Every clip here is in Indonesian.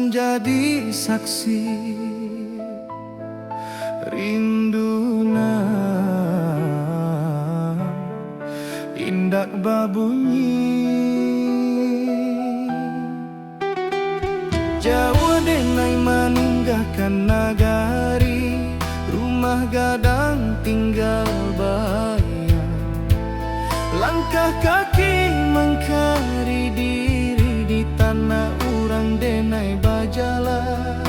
menjadi saksi rinduna indak babunyi Jawa denai meninggalkan nagari rumah gadang tinggal bayang langkah kaki mengkari diri di tanah urang denai bajalan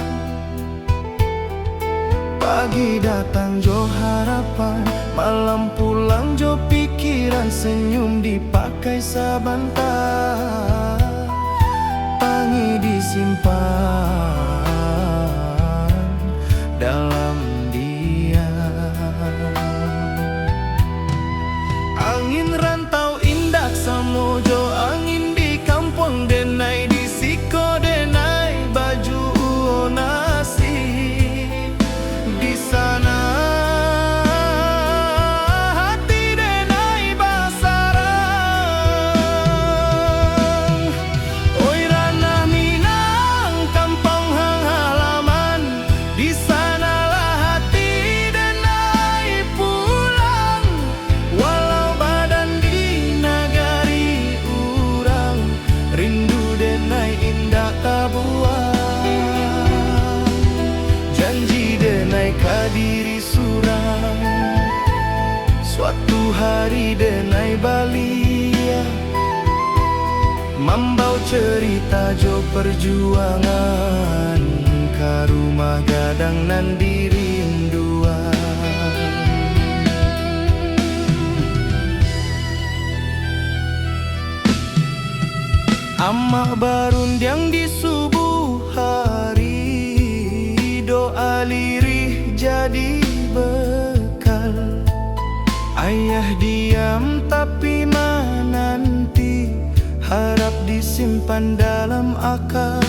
pagi datang jo harapan malam pulang jo pikiran senyum dipakai sabantar pangi disimpan dalam diam angin rantau indak samojo angin di kampung denai di siko denai baju nasi di sana hati denai basarang oi ranah Minang kampung hang halaman di sanalah hati denai pulang walau badan di nagari urang rindu denai indah tabuang janji denai kadiri surang suatu hari denai balia mambau cerita jo perjuangan ka rumah gadang nan dirinduan Amah barundiang di subuh hari doa lirih jadi bekal ayah diam tapi menanti harap disimpan dalam akal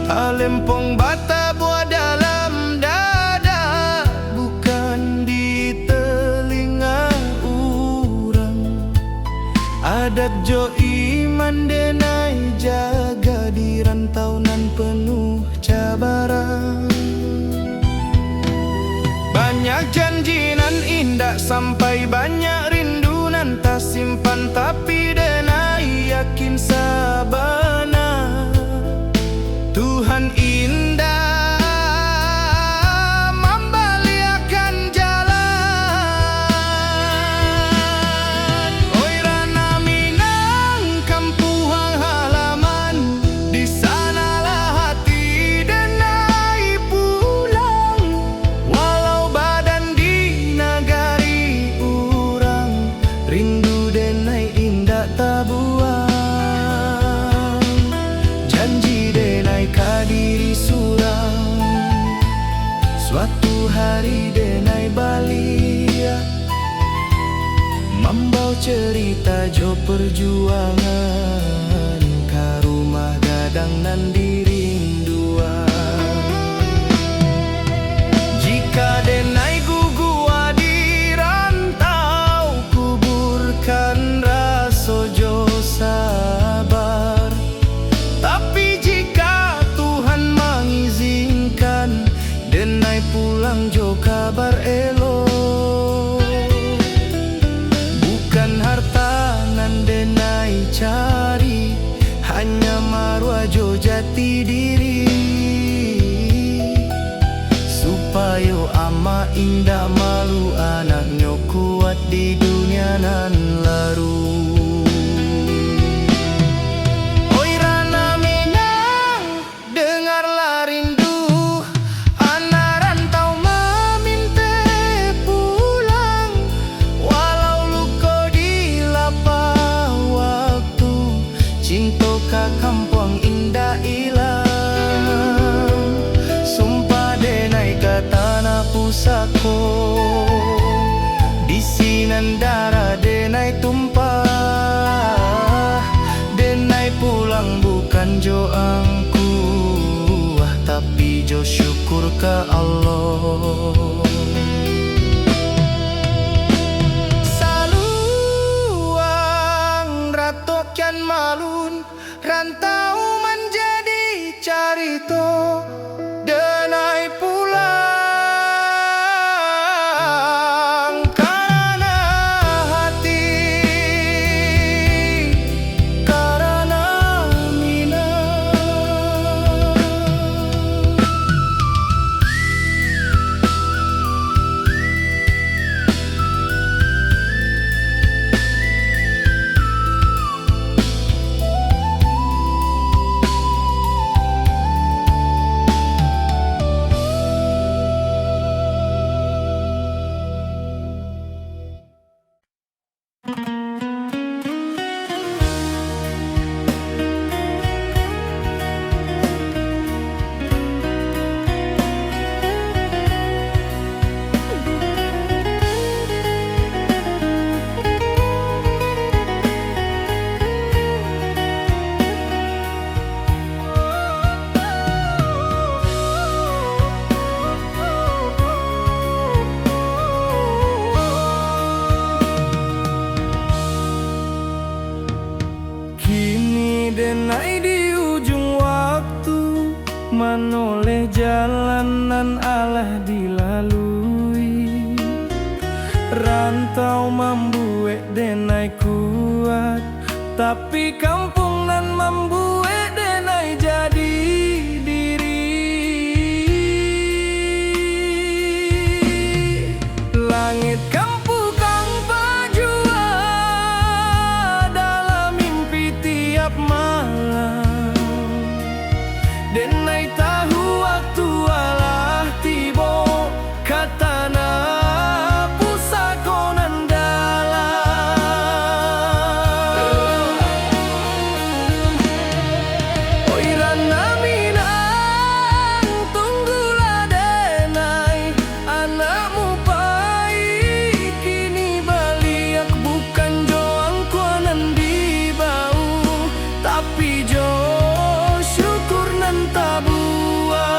talempong bata buah dalam dada bukan di telinga urang adat jo iman denai jaga di rantau nan penuh cabaran banyak janji nan indah sampai banyak rindu nan tak simpan tapi denai yakin sabana Tuhan indah membaliakan jalan oi ranah Minang kampung halaman di sanalah hati denai pulang walau badan di nagari urang rindu denai indah tabuang janji denai kadiri surang suatu hari denai balia mambau cerita jo perjuangan ka rumah gadang nan dirinduan jika denai gugua di rantau kuburkan raso jo sabar tapi jika Tuhan mengizinkan denai pulang jo kabar elok bukan harta nan denai cari hanya marwah jo jati diri supaya ama indah malu anaknya kuat di dunia nan laru oi ranah Minang dengarlah rindu anak rantau meminta pulang walau luka di lapang waktu cinta ka kampung indah ilang sumpah denai ka tanah pusako di sinan darah denai tumpah denai pulang bukan jo angku tapi jo syukur ka Allah saluang ratokan malun rantau man nan alah dilalui. Rantau membuat denai kuat, tapi kampung nan membuat denai jadi diri. Langit kampung kang pajua dalam mimpi tiap malam. Denai tahu waktu alah tibo, katana pusakonan dalam. Oi rana minang, tunggulah denai, anakmu pai kini baliak. Bukan joang kuanan di bau, tapi jo syukur nan tabuak.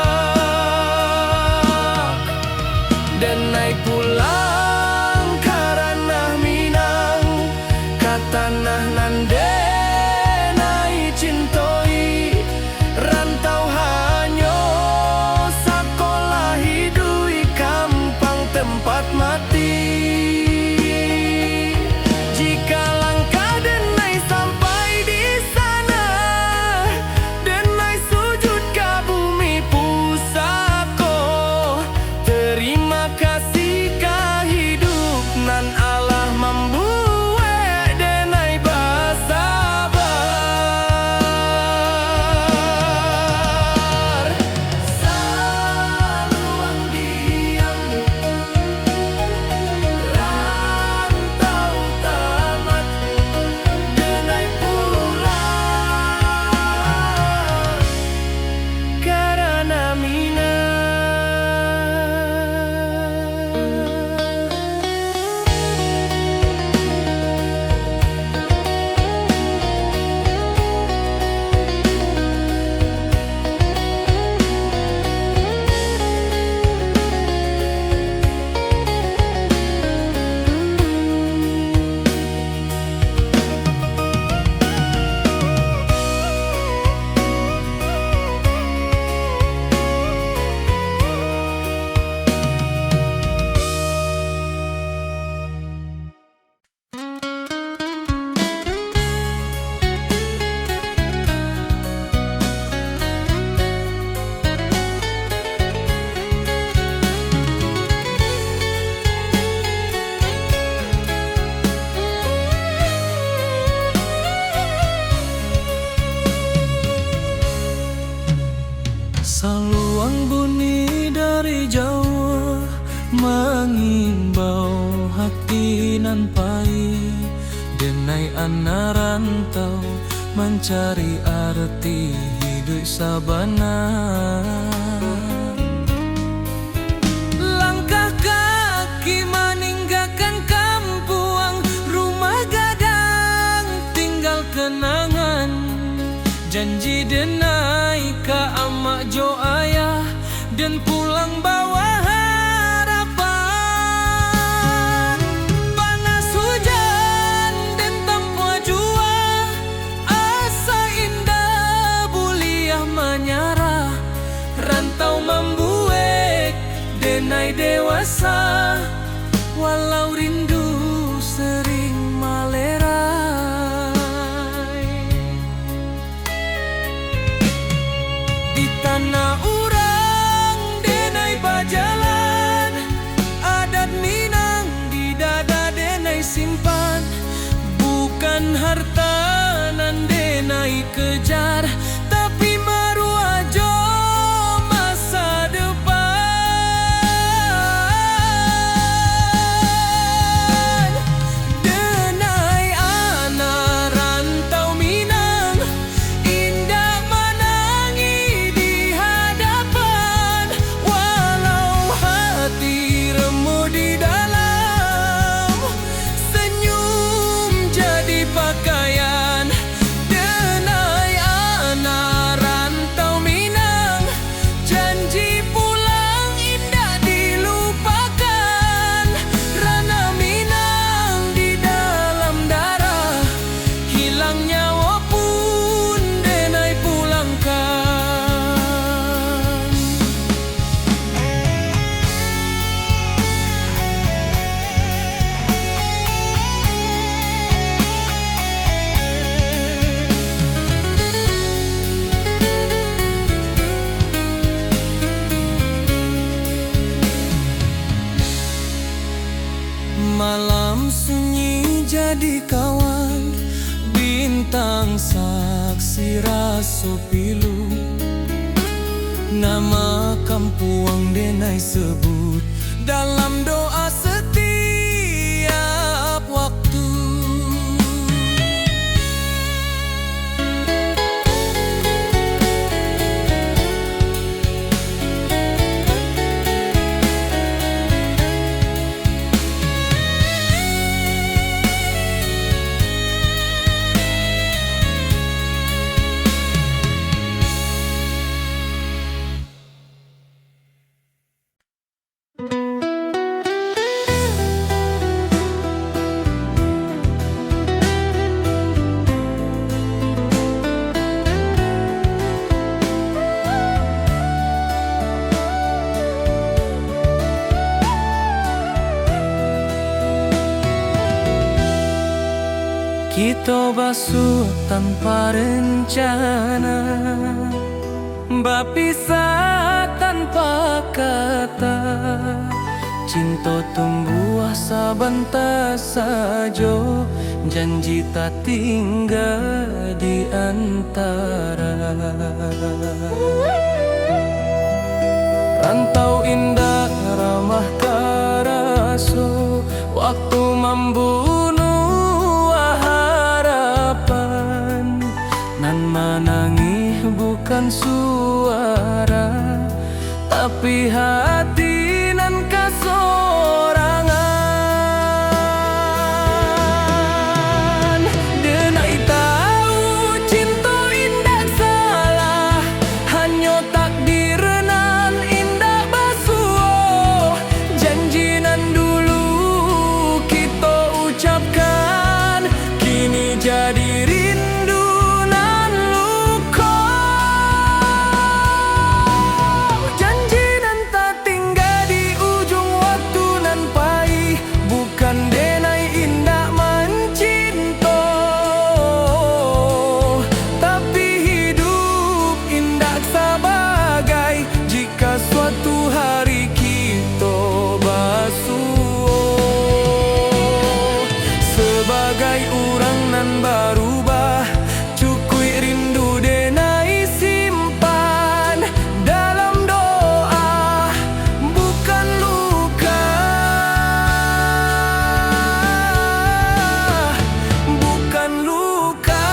Denai pulang karena minang, katanah nan denai cintoi. Rantau hanyo sakolah hidui kampang tempat mati. Jika langkah denai sampai di sana, denai sujud ke bumi pusako. Terima kasih ka hidup nan Allah membuat denai bersabar. Saluang diam, rantau tamat, denai pulang karena minang. Saluang bunyi dari jauh mengimbau hati nan pahit. Denai anak rantau mencari arti hidup sabana. Langkah kaki meninggalkan kampung, rumah gadang tinggal kenangan. Janji denai ka amak jo ayah, dan pulang bawa harapan. Panas hujan dan tanpa jua, asa indah buliah menyarah. Rantau membuat denai dewasa, walau rindu sering malerai. Di tanah urang denai bajalan, adat Minang di dada denai simpan. Bukan harta nan denai kejar, tapi maruah jo masa depan. Denai anak rantau Minang, indah menangi di hadapan. Walau hati remuk di dalam, senyum jadi pakaian. Denai anak Malam sunyi jadi kawan, bintang saksi raso pilu. Nama kampuang denai sebut dalam doa setiap waktu. Kita basuh tanpa rencana, berpisah tanpa kata. Cinta tumbuh sabantar saja, janji tak tinggal di antara. Rantau indah ramah terasa, waktu membunuh harapan. Nan menangis bukan suara, tapi hati nan kasorangan. Denai tahu cinta indah salah, hanya takdir nan indah basuh. Janji nan dulu kita ucapkan, kini jadi rindu nan luka. Janji nan tak tinggal di ujung waktu nan pahit, bukan denai indah mencinta, tapi hidup indah sebagai jika suatu hari kita basuh. Sebagai orang nan berubah, cukui rindu denai simpan dalam doa, bukan luka, bukan luka.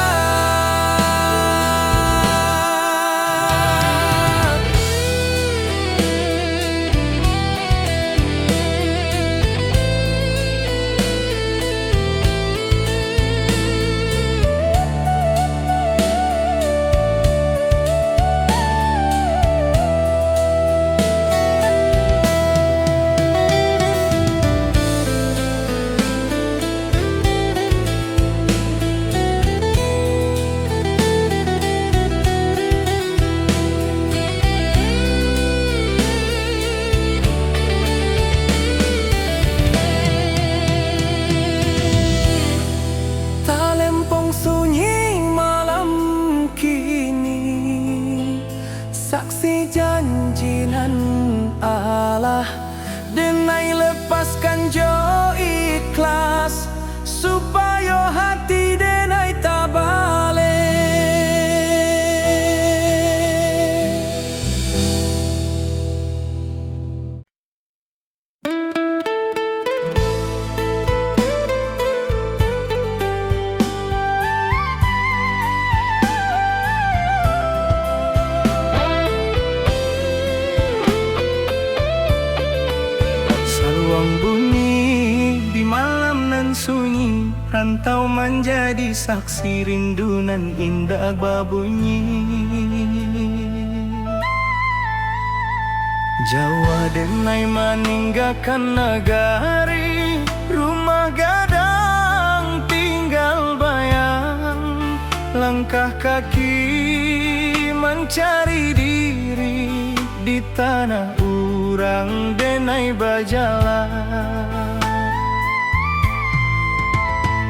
Talempong sunyi malam kini, saksi janji nan Allah. Denai lepaskan jo ikhlas, supaya hati denai tak balik. Saluang bunyi di malam nan sunyi, rantau menjadi saksi rindu nan indah berbunyi. Jawa denai meninggalkan negari, rumah gadang tinggal bayang. Langkah kaki mencari diri di tanah urang denai berjalan.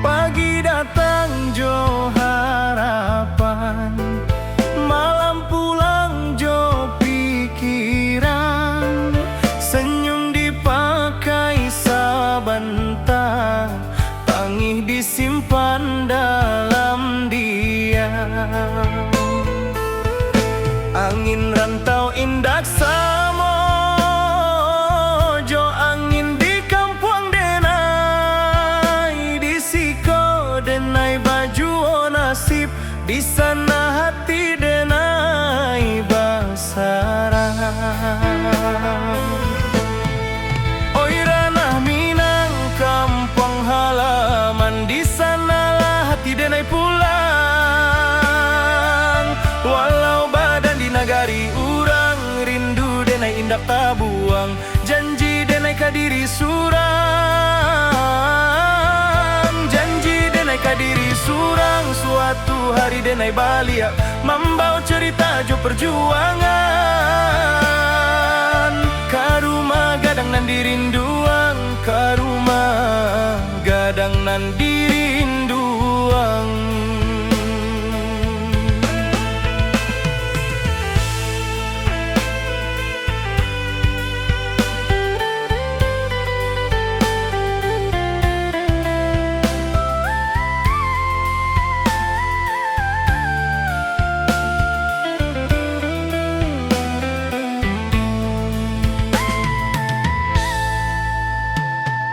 Pagi datang jo harapan, malam pulang jo pikiran. Senyum dipakai saban tabuang. Janji denai kadiri surang, janji denai kadiri surang. Suatu hari denai balia membawa cerita jo perjuangan. Karuma gadang nan dirinduang, karuma gadang nan dirinduang.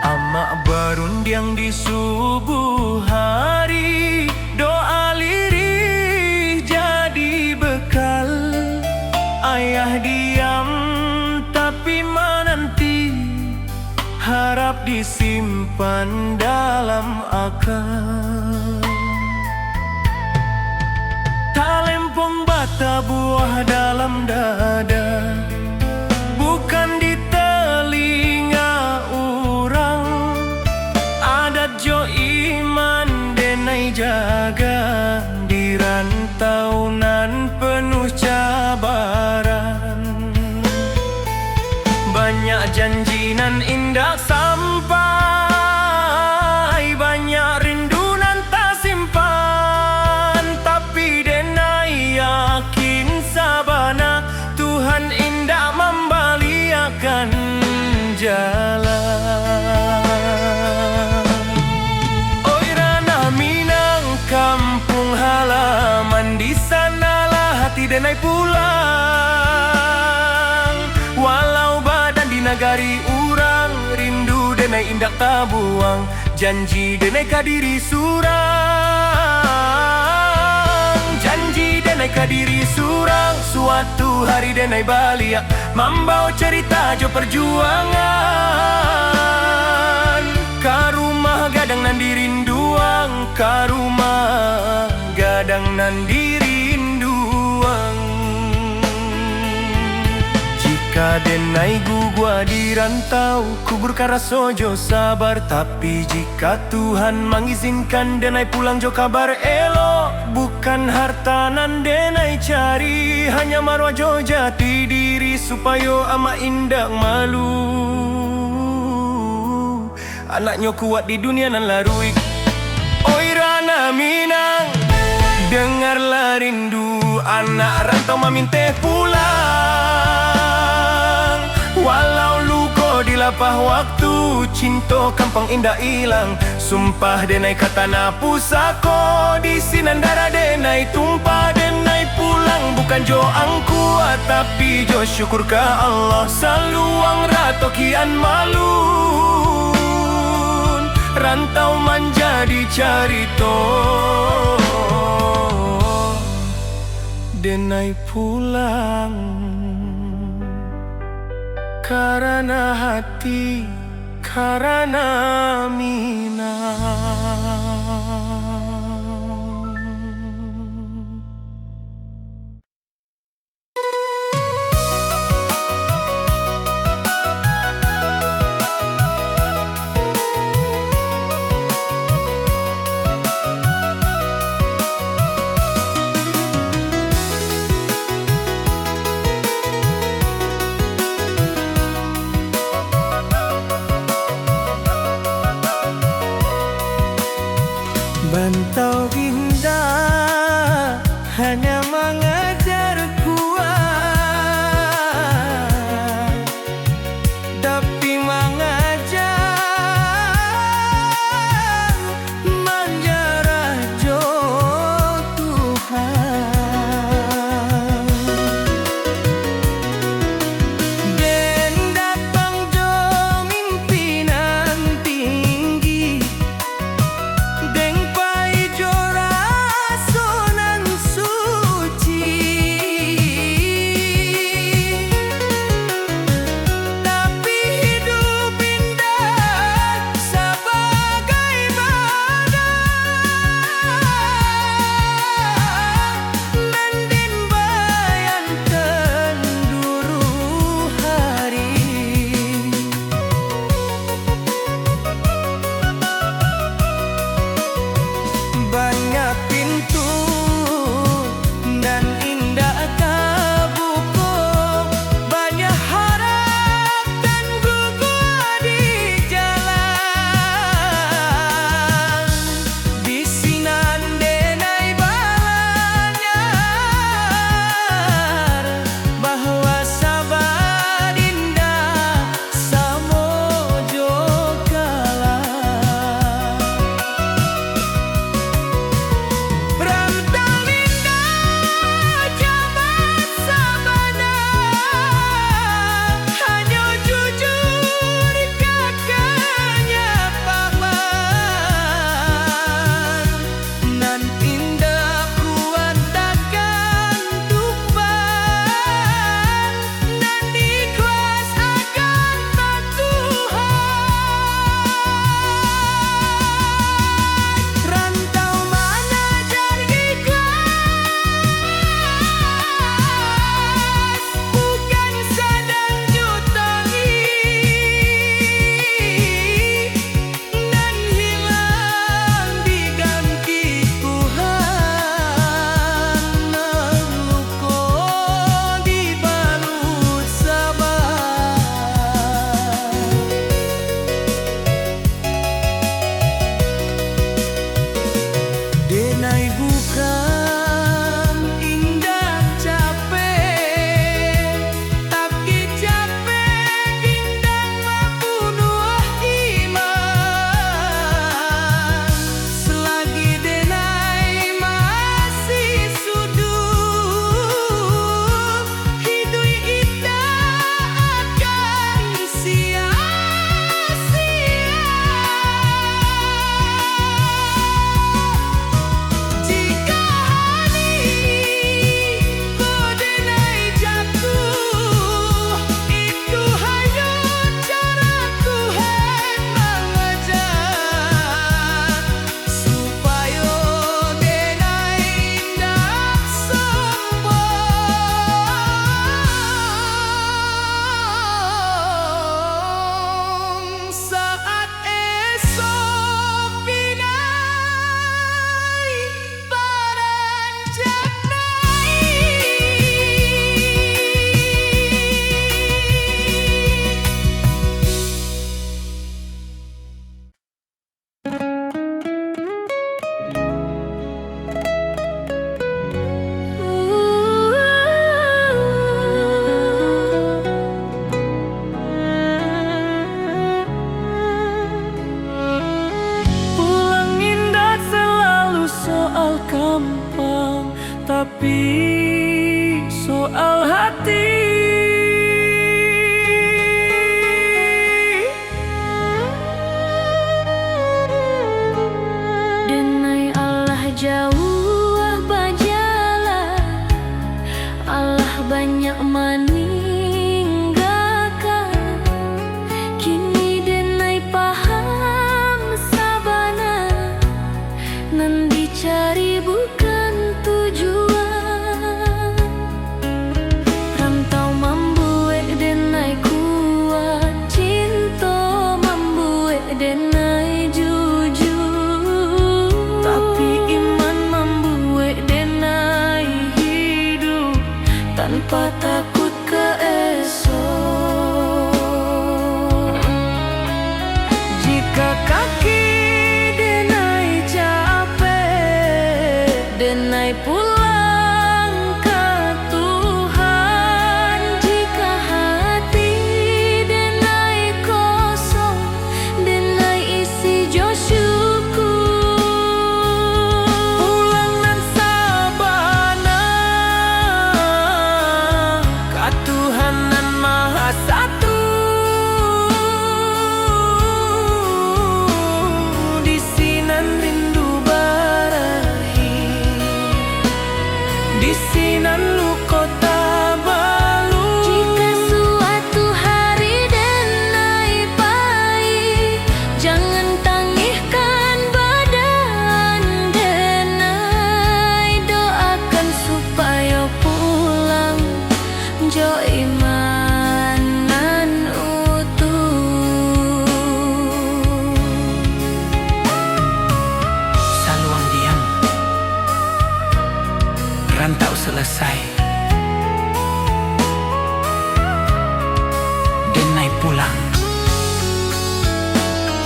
Amak berundiang di subuh hari, doa lirih jadi bekal. Ayah diam tapi menanti, harap disimpan dalam akal. Talempong bata buah dalam dada, bukan di telinga orang. Adat jo iman denai jaga, di rantau nan penuh cabaran. Banyak janji nan indah sampai, banyak rindu nan tak simpan. Tapi denai yakin sabana, Tuhan indah membaliakan jalan. Oi ranah Minang, kampung halaman, di sanalah hati denai pulang. Walau badan di nagari urang, rindu denai indak tabuang. Janji denai kadiri surang, janji denai kadiri surang. Suatu hari denai balia membawa cerita jo perjuangan. Karumah gadang nan dirinduang, karumah gadang nan dirinduang. Jika denai gugua di rantau, kubur karaso jo sabar. Tapi jika Tuhan mengizinkan denai pulang jo kabar elo. Bukan harta nan denai cari, hanya marwah jo jati diri, supaya ama indak malu. Anaknya kuat di dunia nan larui. Oi ranah Minang, dengarlah rindu anak rantau maminte pulang. Walau luko di lapah waktu, cinta kampung indah hilang. Sumpah denai kata na pusako, di sinandara denai tumpah. Denai pulang bukan jo angku, tapi jo syukur ke Allah. Saluang rato kian malun, rantau menjadi carito. Denai pulang karena hati, karena Minang. Bantau indah hanya mengajar kuat, tapi mengajar menjarah jo Tuhan. Den datang jo mimpinan tinggi, deng pai jo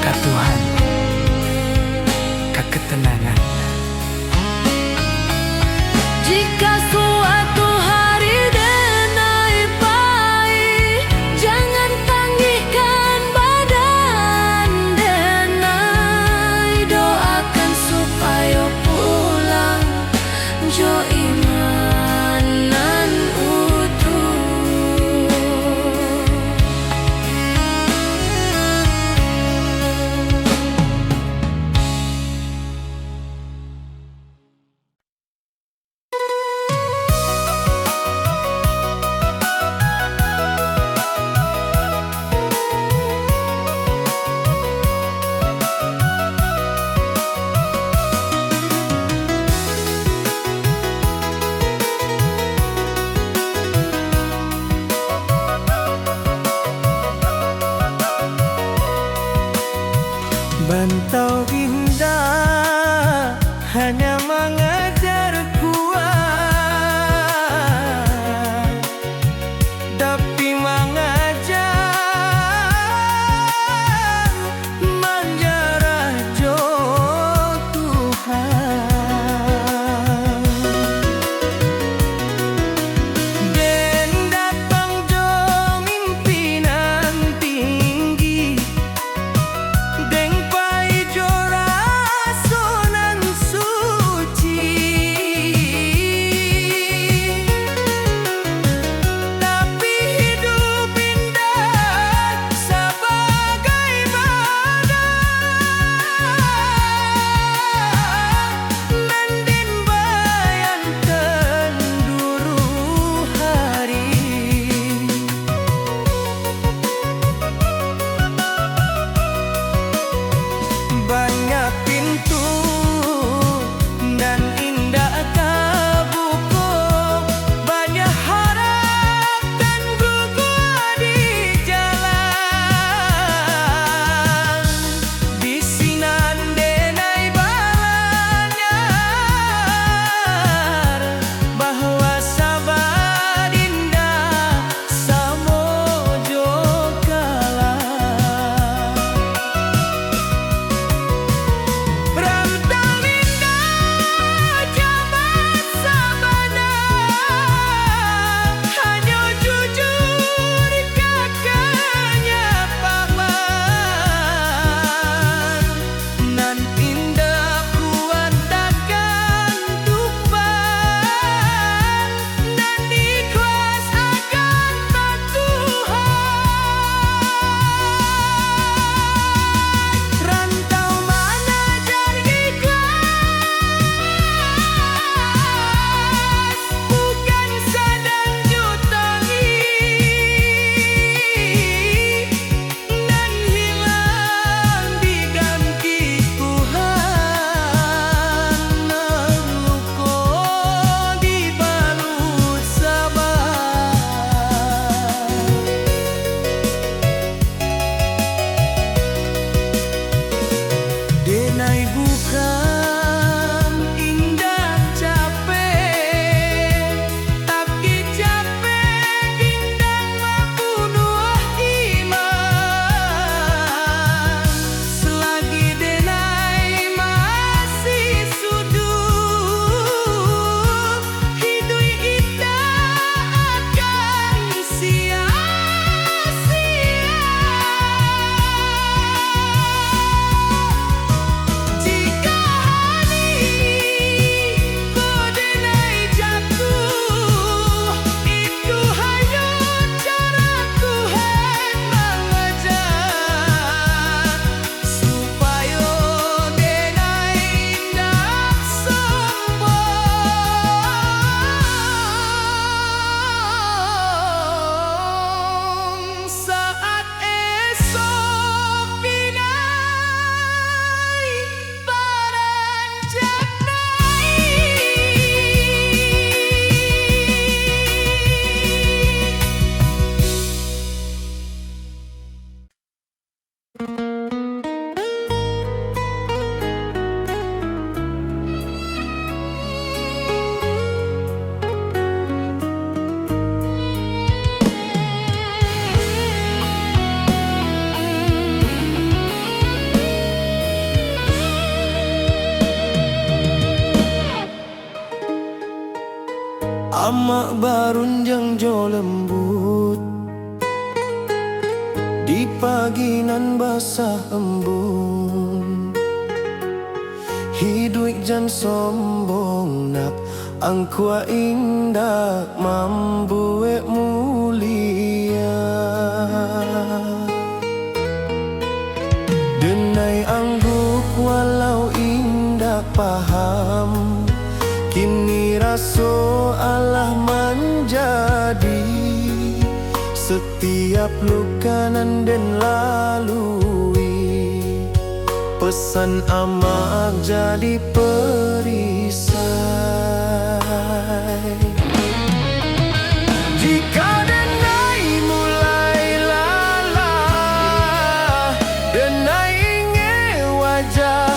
Tuhan, ketenangan. Jika suatu hari denai pai, jangan tangihkan badan denai. Doakan supaya pulang jo imanan utuh. Bantau indah hanya mengajar kuat, tapi mengajar menjarah jo Tuhan. Den datang jo mimpinan tinggi, deng pai jora amak barunjang jo lembut di pagi nan basah embun. Hidup jan sombong nak angkua indah mambuek mulia. Denai angguk walau indah paham, kini raso Allah menjadi setiap luka nan den lalui. Pesan amak jadi perisai. Jika denai mulai lalah, denai inge wajah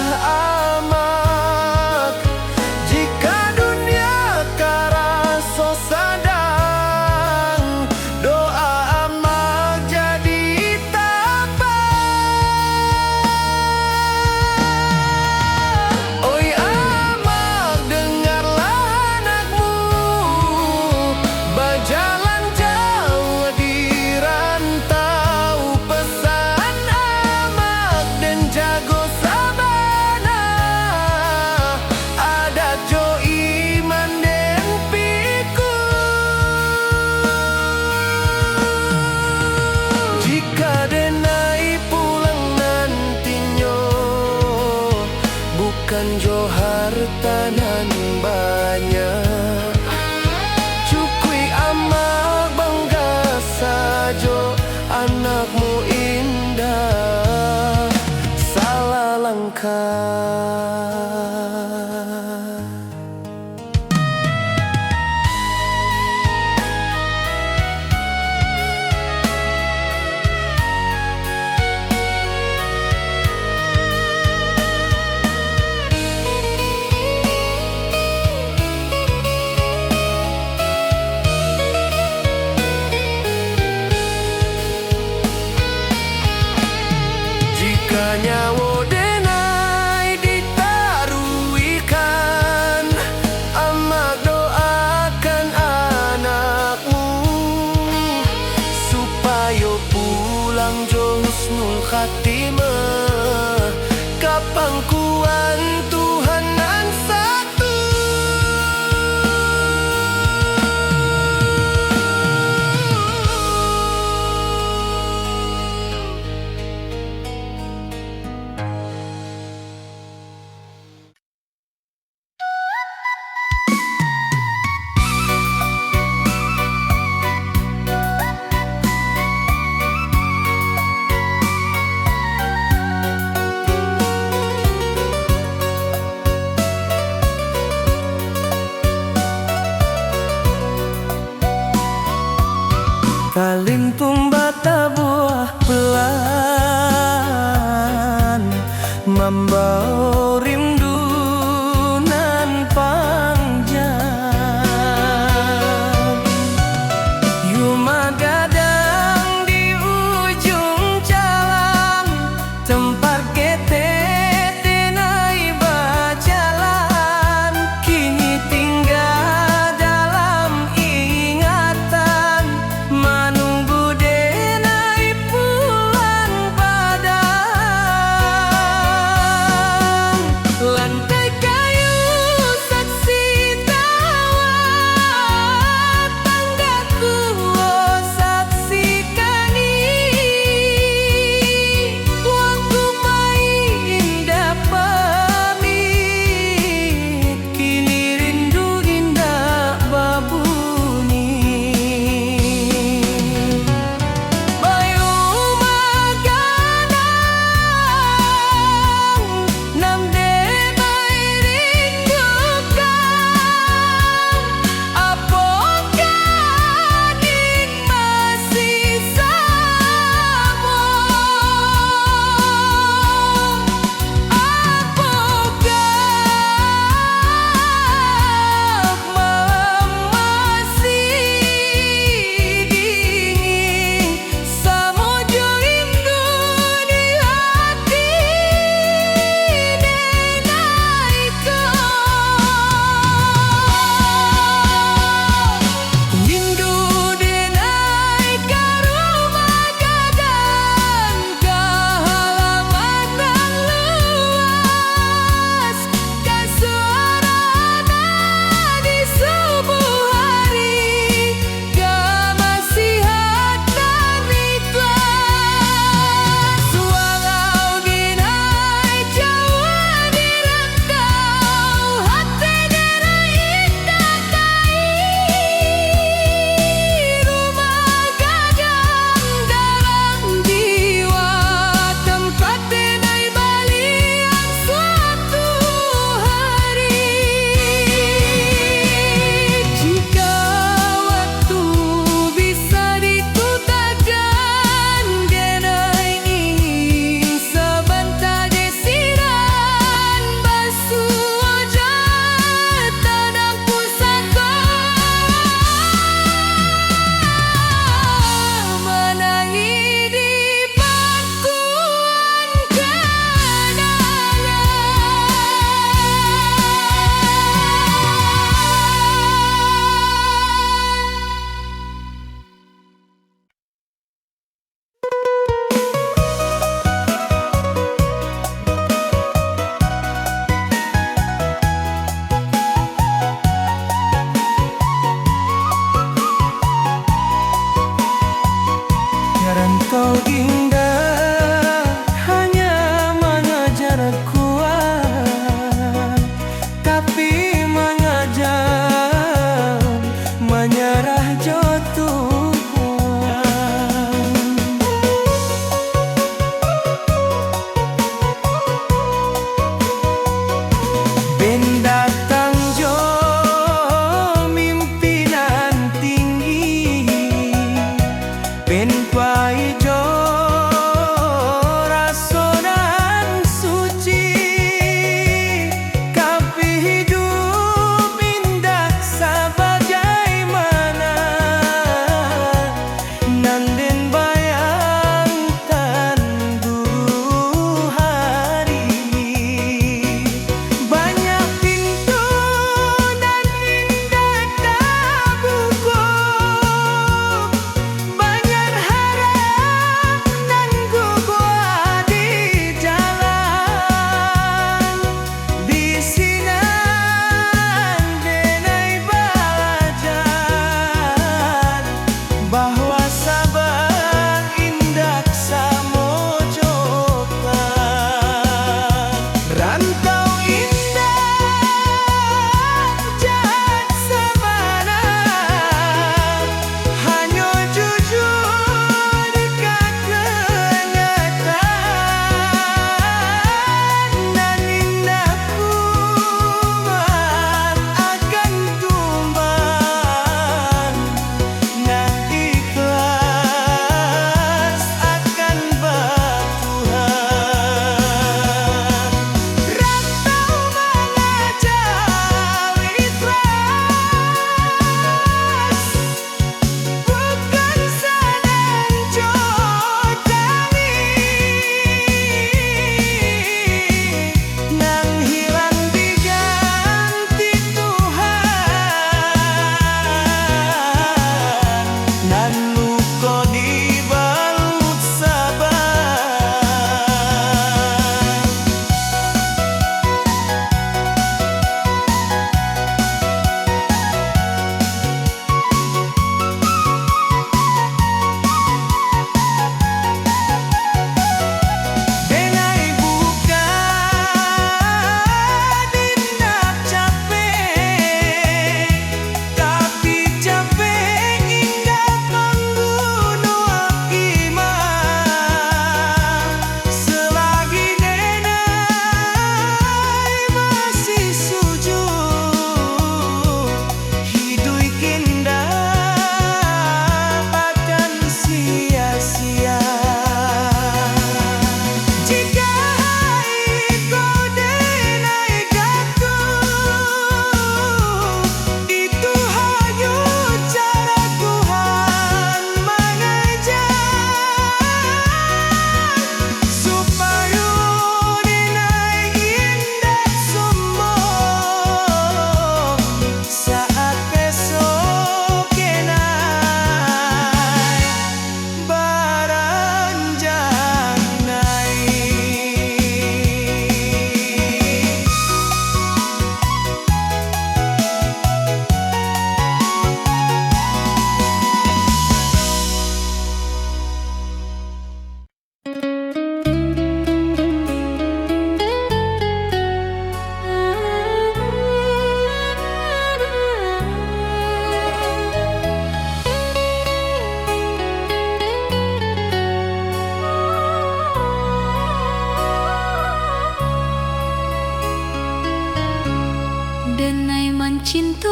amak. Jika dunia karaso sadang, doa amak jadi tapak. Oi amak, dengarlah anakmu berjalan jauh di rantau. Pesan amak dan jago sabana, adat jo iman den piku. Jika denai pulang nantinya, bukan jo harta nan banyak, cukui amak bangga sajo anakmu indah salah langkah. Jika nyawa denai ditaruikan, amak doakan anakmu supaya pulang jo husnul khatimah ka pangkuan Tuhan nan satu. Kaling tumbata buah pelan, membawa rindu nan panjang. Yuma gadang di ujung jalan, tempat kete denai berjalan, kini tinggal dalam ingatan, menunggu denai pulang padang.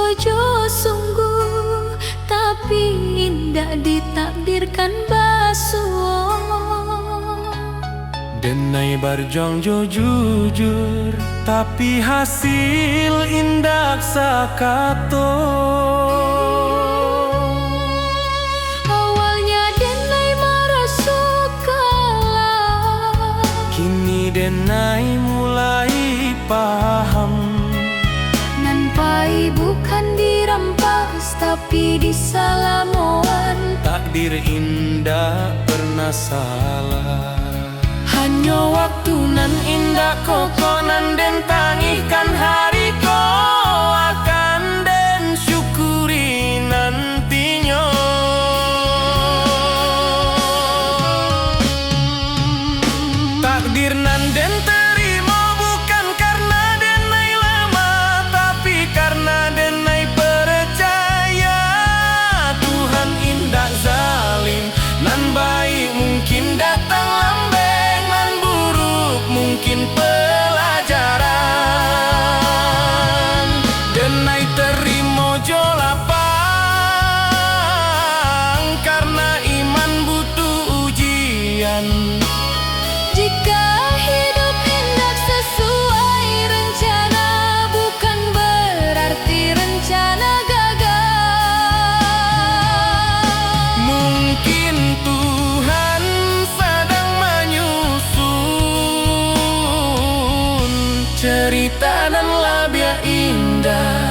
sojo sungguh, tapi indah ditakdirkan basuh. Denai berjuang jo jujur, tapi hasil indak sakato. Awalnya denai merasa kalah, Kini denai mulai paham. Nampai bukan dirampas tapi disalamoan. Takdir indah pernah salah. Hanya waktu nan indah kokonan den tangihkan hari ko akan den syukuri nantinya. Takdir nan den terima bukan karena denai lama, tapi karena denai percaya Tuhan indah zalim. Nan baik mungkin datang lambe, nan buruk mungkin pelajaran. Denai terima jo lapang, karena iman butuh ujian. Jika hidup indah sesuai rencana, bukan berarti rencana gagal. Mungkin Tuhan sedang menyusun cerita dan labia indah.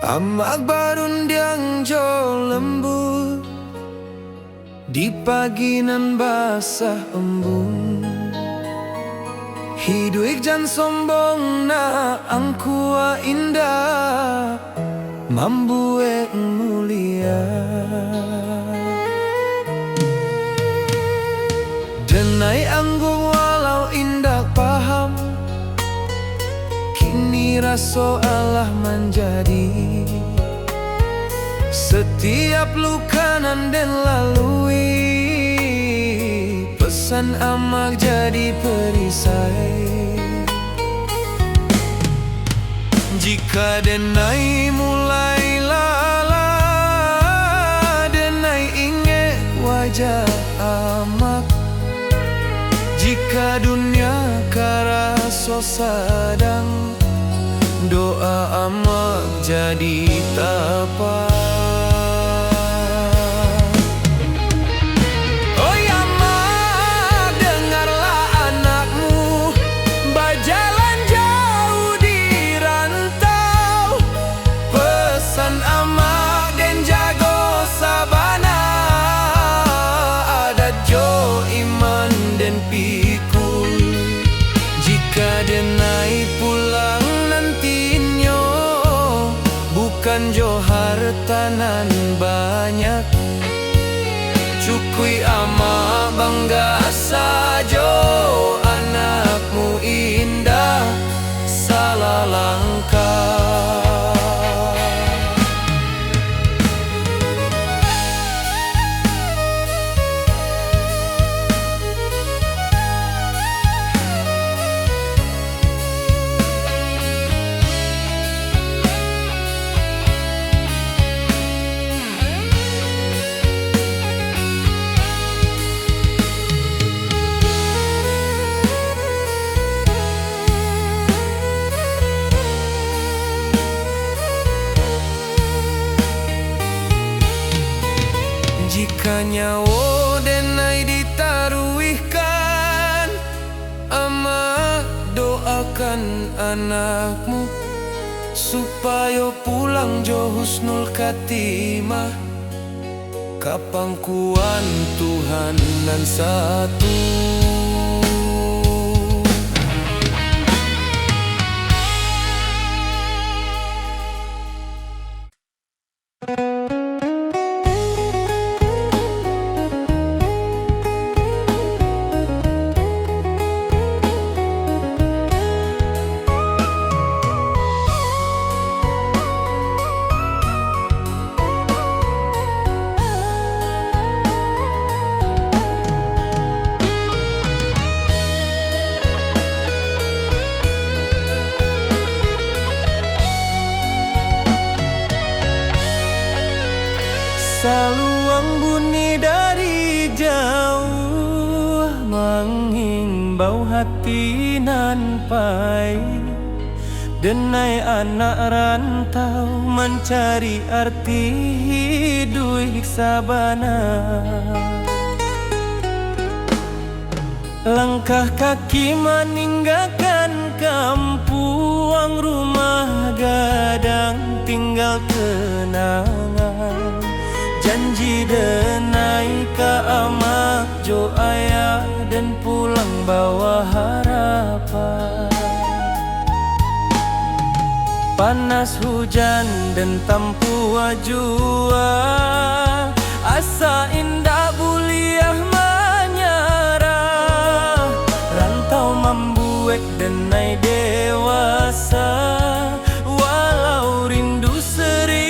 Amak barundiang jo lembut, di pagi nan basah embun. Hidup jan sombong na angkua indah, mambuek mulia. Denai anggung walau indah paham, kini raso Allah menjadi. Setiap luka nan den lalui, pesan amak jadi perisai. Jika denai mulai lala, denai ingat wajah amak. Jika dunia karaso sadang, doa amak jadi tapak. Oi amak, dengarlah anakmu berjalan jauh di rantau. Pesan amak den jago sabana, adat jo iman den pikul. Jika denai pulang nantinya, bukan jo harta nan banyak. Cukui ama bangga sajo, anakmu indah salah langkah. kanyawo denai ditaruihkan. Ama doakan anakmu supaya pulang jo husnul khatimah. Kapangkuan Tuhan nan satu. Saluang bunyi dari jauh, menghimbau hati nan pai. Denai anak rantau mencari arti hidup sabana. Langkah kaki meninggalkan kampung, rumah gadang tinggal kenangan. Janji denai ka ama jo ayah dan pulang bawa harapan. Panas hujan dan tampua jua, asa indah buliah menyerah. Rantau membuat denai dewasa, walau rindu sering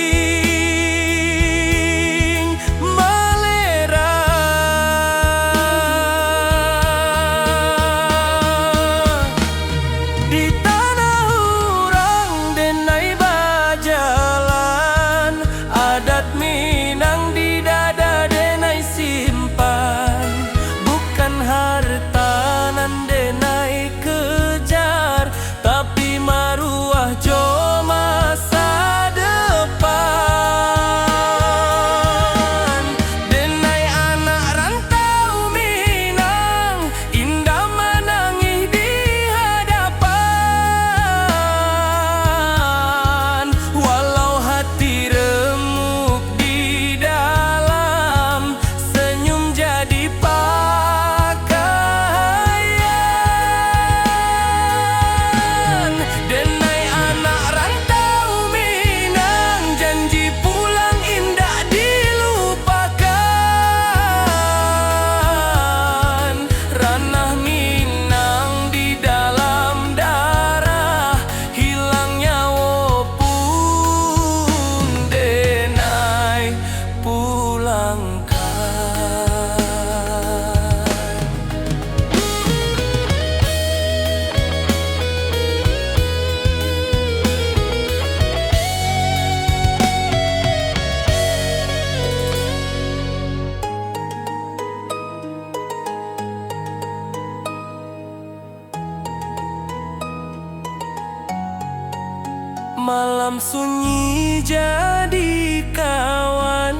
malam sunyi jadi kawan,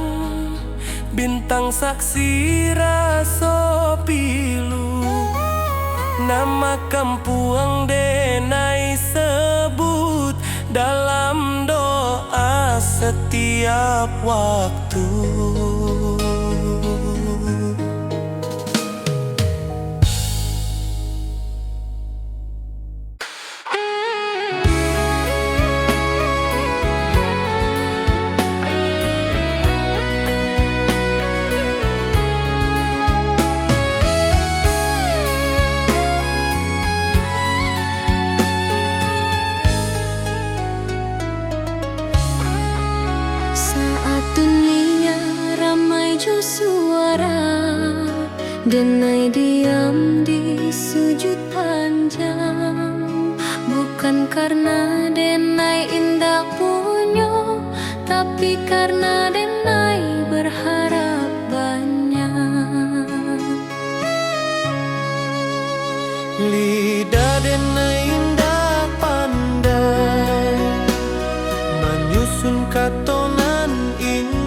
bintang saksi raso pilu. Nama kampung denai sebut dalam doa setiap waktu. Denai diam di sujud panjang, bukan karena denai indah punyo, tapi karena denai berharap banyak. Lidah denai indah pandai, menyusun katonan indah.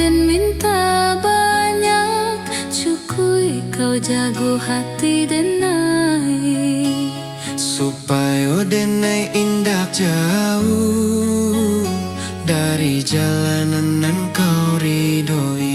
dan minta banyak, cukui kau jago hati denai, supaya denai indah jauh dari jalanan yang kau ridhoi.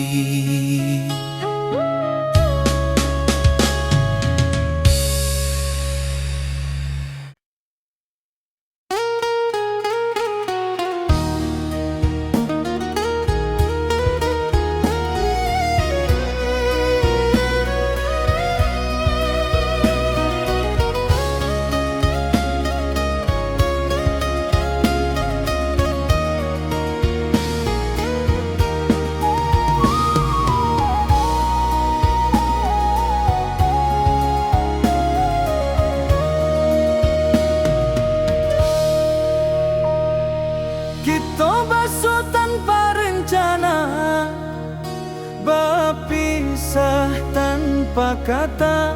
Kita basuh tanpa rencana, berpisah tanpa kata.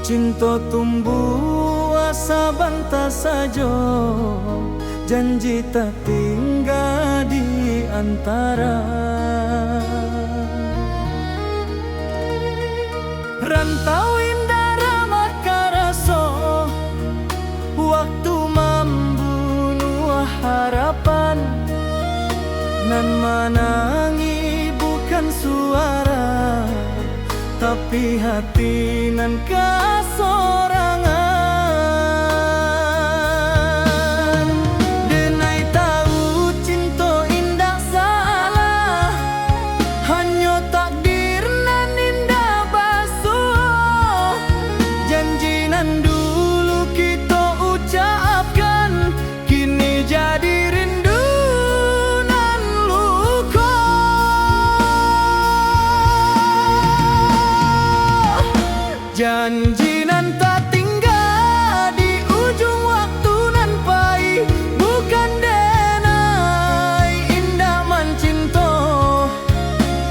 Cinta tumbuh asa bantah saja, janji tak tinggal di antara. Rantau indah ramah karaso, waktu membunuh harapan. Nan menangi bukan suara, tapi hati nan kasorangan. Denai tahu cinta indah salah, hanya takdir nan indah basuh. Janji nan dulu kita ucapkan, kini jadi rindu nan luka. Janji nan tak tinggal di ujung waktu nan pahit, bukan denai indah mencinta,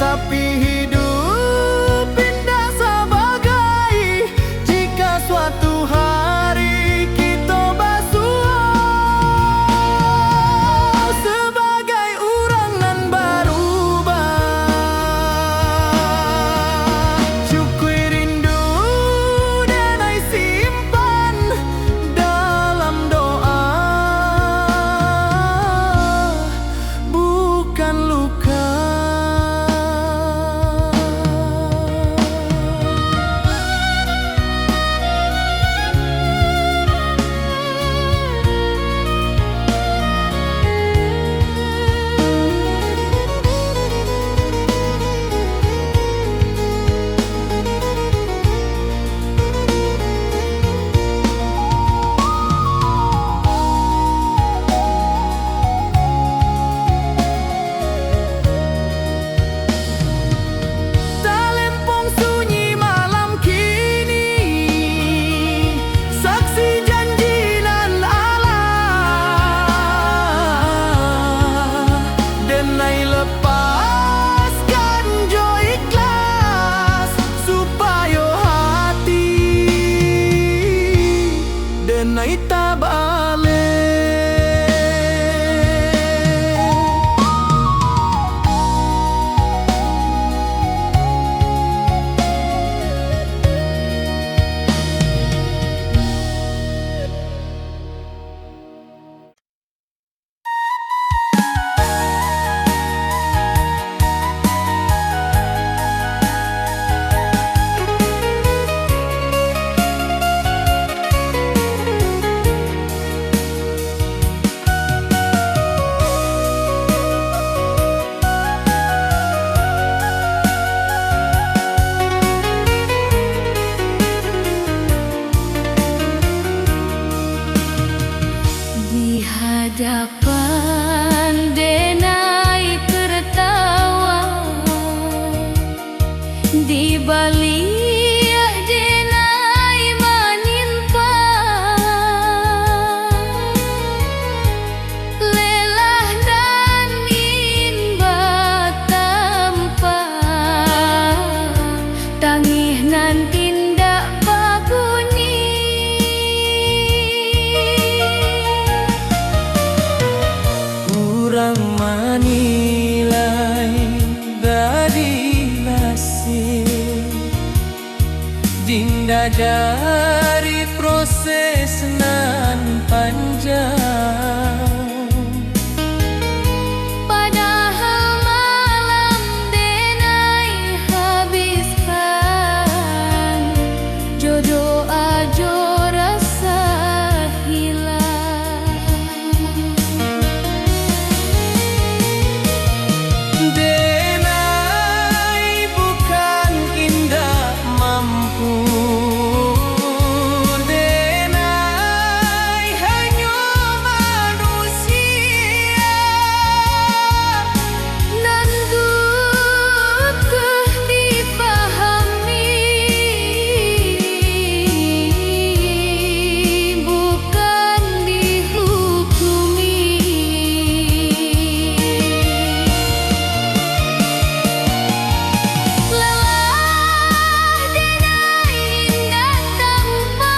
tapi hidup indah sebagai jika suatu hari kita basuh sebagai orang nan berubah. Syukuri rindu denai simpan dalam doa, bukan luka. Talempong sunyi malam kini, saksi janji nan Allah. Denai lepaskan jo ikhlas, supaya hati denai tak balik. Dinda dari proses nan panjang. Padahal malam denai habiskan, jodoh ajo rasa hilang. Denai bukan indah mampu, denai hanya manusia. Nan butuh dipahami, bukan dihukumi. Lelah denai indah tampak,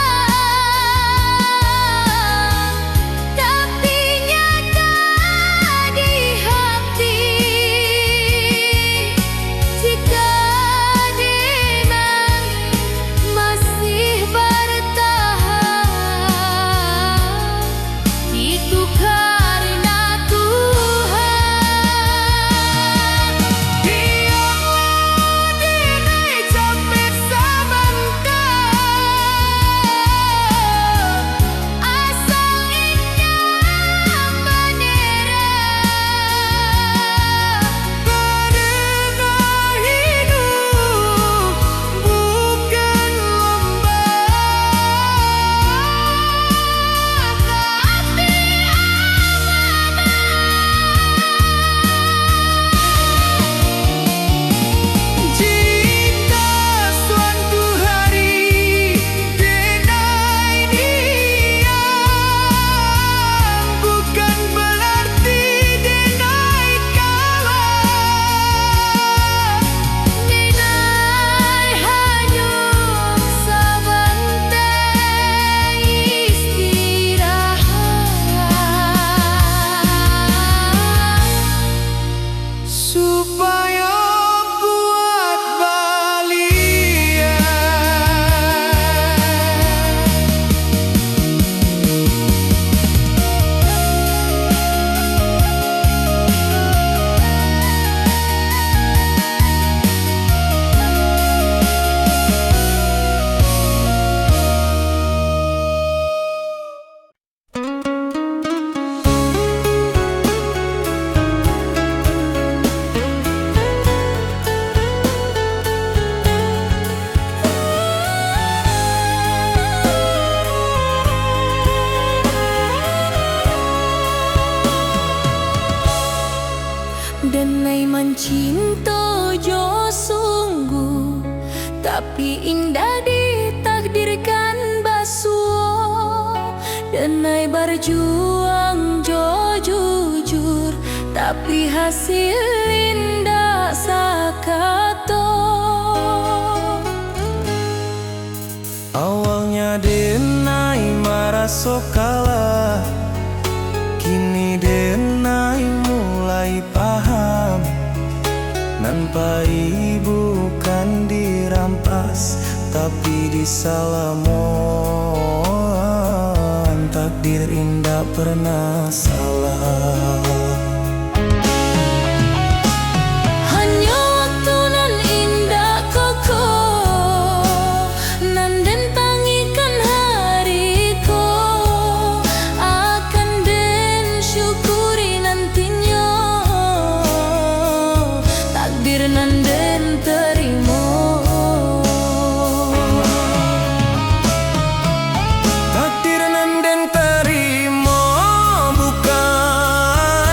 tapi nyata di hati. Jika denai masih bertahan, itu karena Tuhan. Biarlah denai capek sebentar, Asal indah menyerah. karena hidup bukan lomba. Tapi Jika suatu hari denai diam, bukan berarti denai kalah. denai hanya sebentar istirahat, Supaya buat balian. denai mencinta jo sungguh, tapi indah ditakdirkan basuh. Denai berjuang jo jujur, tapi hasil indah sakato. Awalnya denai merasa kalah, kini denai mulai paham. Nampai bukan dirampas, tapi disalamon. Takdir indah pernah salah. Hanya waktu nan indah kokoh, nan den tangikan hariku, akan den syukuri nantinya. Takdir nan den terima, Takdir nan den terima, bukan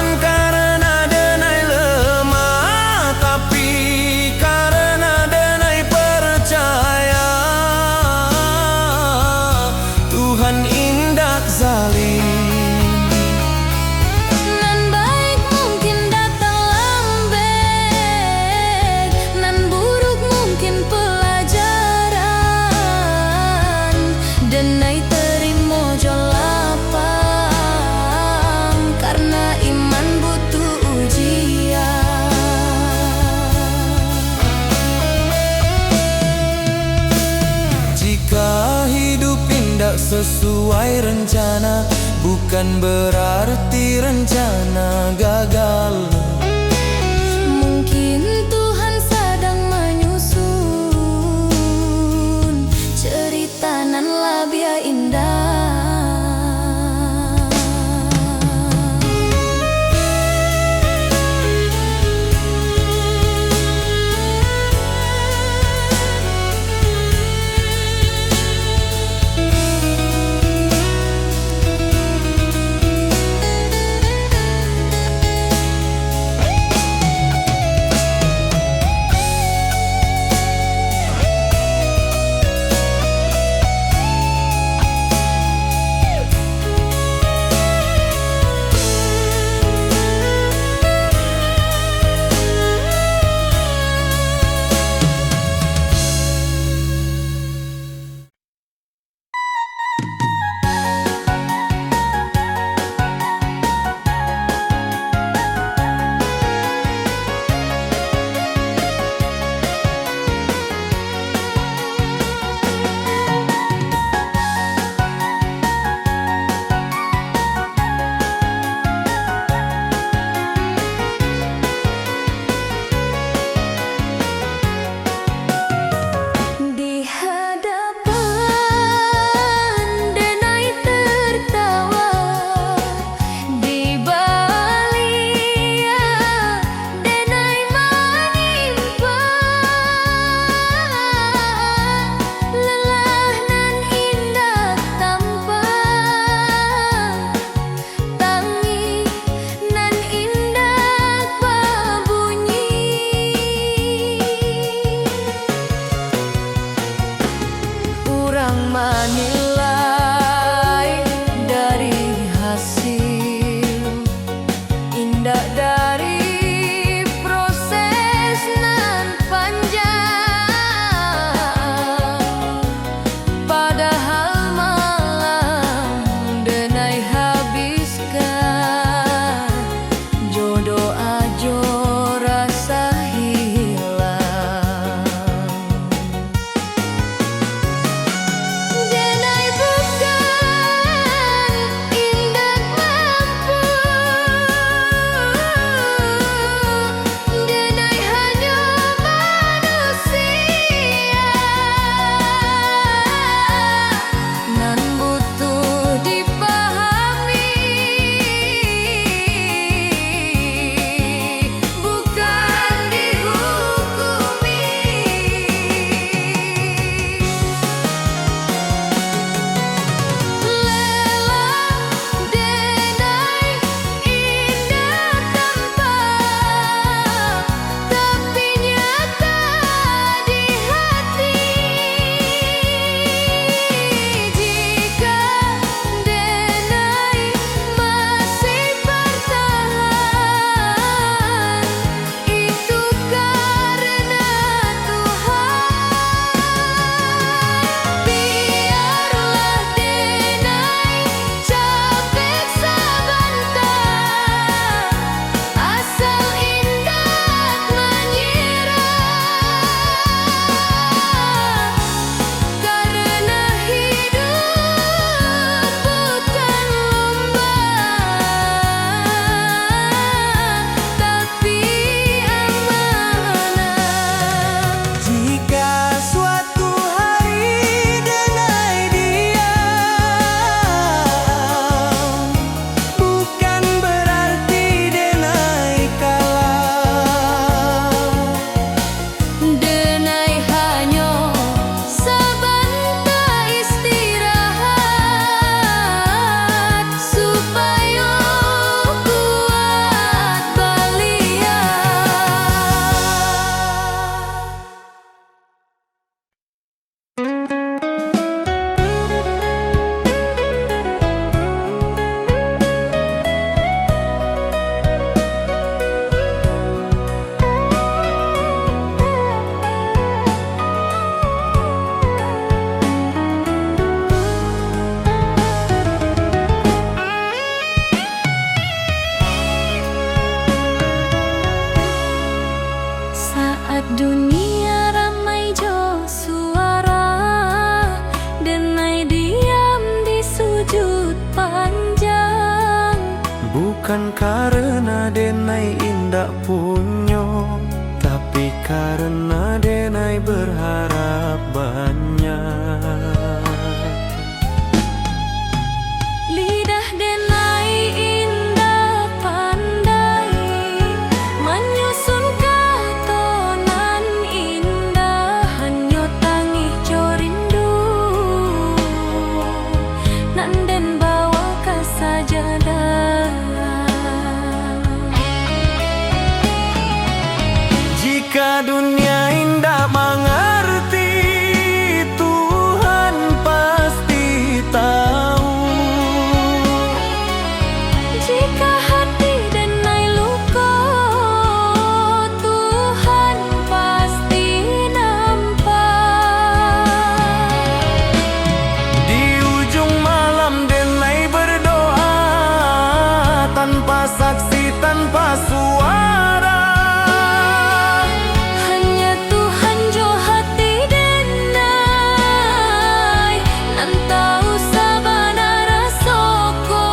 sesuai rencana, bukan berarti rencana gagal. Mungkin Tuhan sedang menyusun cerita nan lebih indah. Menilai dari hasil indah dari proses nan panjang, padahal malam denai habiskan jodoh ajo rasa hilang. Denai bukan karena denai indak punyo, tapi karena denai berharap banyak. Lidah denai indah pandai menyusun katonan indah, hanya tangih corindu nanden bawa ke sajadah. Jika dunia indah mengerti, Tuhan pasti tahu. Jika hati denai luka, Tuhan pasti nampak. Di ujung malam denai berdoa, tanpa saksi, tanpa suara. Hanya Tuhan jo hati denai, nan tahu sabana rasoko.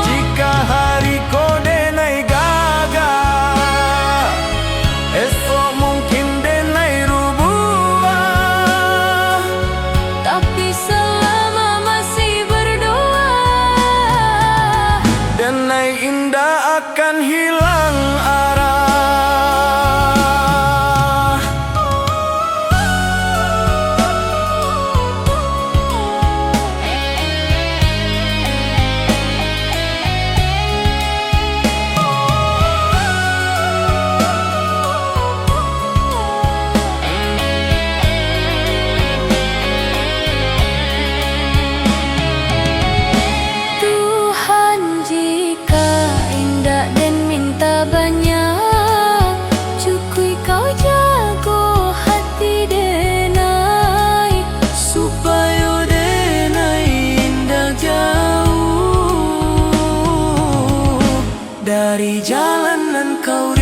Jika hari ko denai gagal, esok mungkin denai rubah. Tapi selama masih berdoa, Denai indah akan hilang arah. Tuhan jika indah dan minta banyak, cukui kau jago hati denai, Supaya denai indah jauh dari jalanan kau